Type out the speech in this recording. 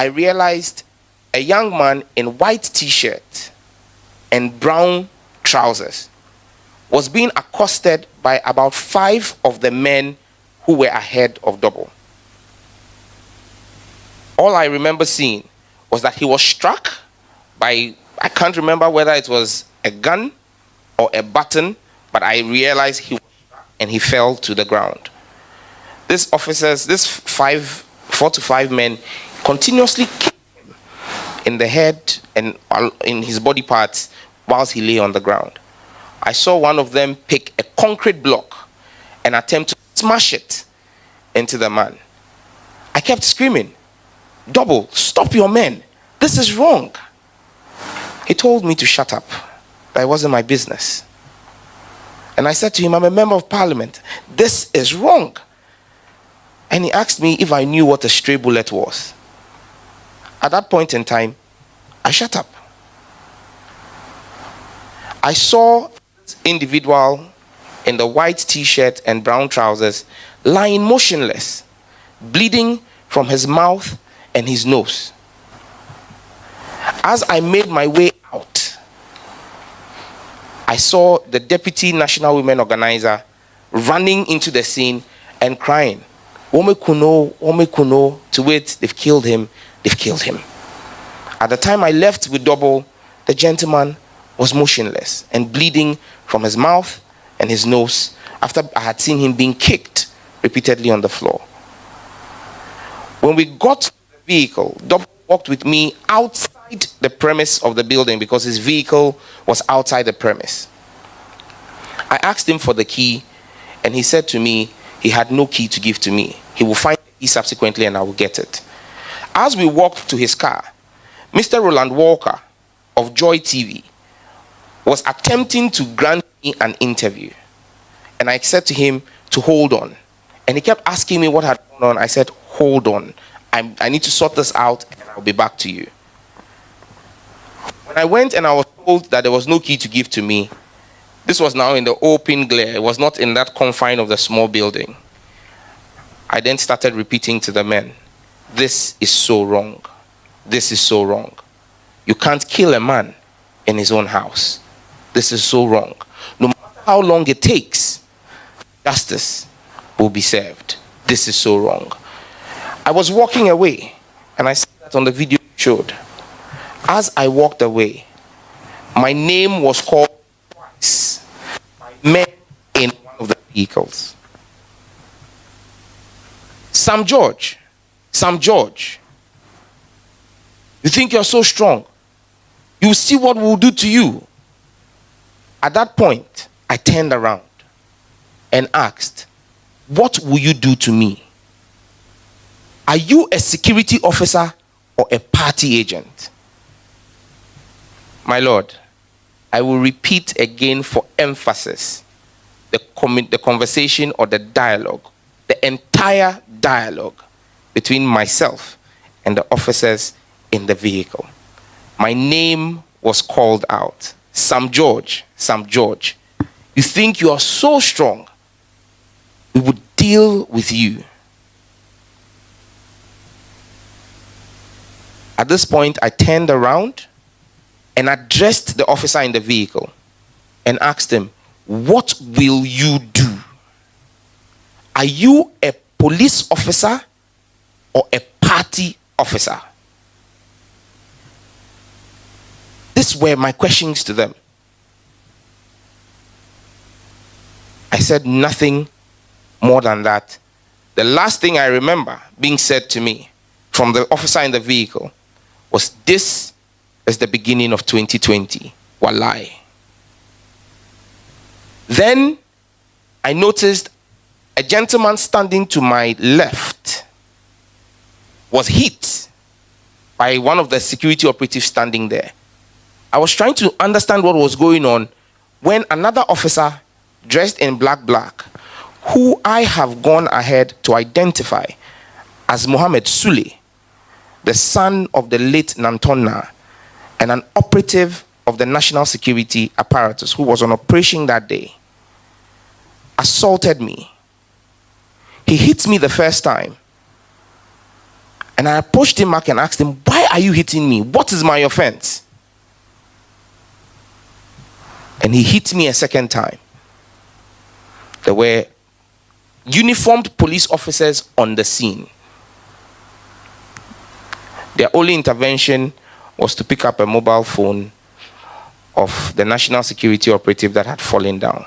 I realized a young man in white t-shirt and brown trousers was being accosted by about 5 of the men who were ahead of Double. All I remember seeing was that he was struck by, I can't remember whether it was a gun or a button, but I realized he was struck and he fell to the ground. These officers, 4 to 5 men, continuously kicked him in the head and in his body parts whilst he lay on the ground. I saw one of them pick a concrete block and attempt to smash it into the man. I kept screaming, "Double, stop your men. This is wrong." He told me to shut up, that it wasn't my business. And I said to him, "I'm a member of parliament. This is wrong." And he asked me if I knew what a stray bullet was. At that point in time, I shut up. I saw this individual in the white t-shirt and brown trousers lying motionless, bleeding from his mouth and his nose. As I made my way out, I saw the Deputy National Women Organizer running into the scene and crying, "Wome kuno, to wait, they've killed him, they've killed him." At the time I left with Double, the gentleman was motionless and bleeding from his mouth and his nose after I had seen him being kicked repeatedly on the floor. When we got to the vehicle, Double walked with me outside the premise of the building because his vehicle was outside the premise. I asked him for the key and he said to me he had no key to give to me. He will find the key subsequently and I will get it. As we walked to his car, Mr. Roland Walker of Joy TV was attempting to grant me an interview. And I said to him to hold on. And he kept asking me what had gone on. I said, "Hold on. I need to sort this out and I'll be back to you." When I went and I was told that there was no key to give to me, this was now in the open glare. It was not in that confine of the small building. I then started repeating to the men, "This is so wrong. This is so wrong. You can't kill a man in his own house. This is so wrong. No matter how long it takes, justice will be served. This is so wrong." I was walking away, and I said that on the video you showed. As I walked away, my name was called twice by men in one of the vehicles. Sam George, you think you're so strong? You see what we'll do to you. At that point, I turned around and asked, "What will you do to me? Are you a security officer or a party agent?" My Lord, I will repeat again for emphasis the conversation or the dialogue, the entire dialogue between myself and the officers in the vehicle. My name was called out. Sam George, you think you are so strong? We would deal with you. At this point, I turned around and addressed the officer in the vehicle and asked him, "What will you do? Are you a police officer or a party officer?" These were my questions to them. I said nothing more than that. The last thing I remember being said to me from the officer in the vehicle was, "This is the beginning of 2020. Wallahi." Then I noticed a gentleman standing to my left was hit by one of the security operatives standing there. I was trying to understand what was going on when another officer dressed in black, who I have gone ahead to identify as Mohammed Sule, the son of the late Nantonna, and an operative of the national security apparatus who was on operation that day, assaulted me. He hit me the first time And I approached him back and asked him, why are you hitting me? What is my offense? And he hit me a second time. There were uniformed police officers on the scene. Their only intervention was to pick up a mobile phone of the national security operative that had fallen down.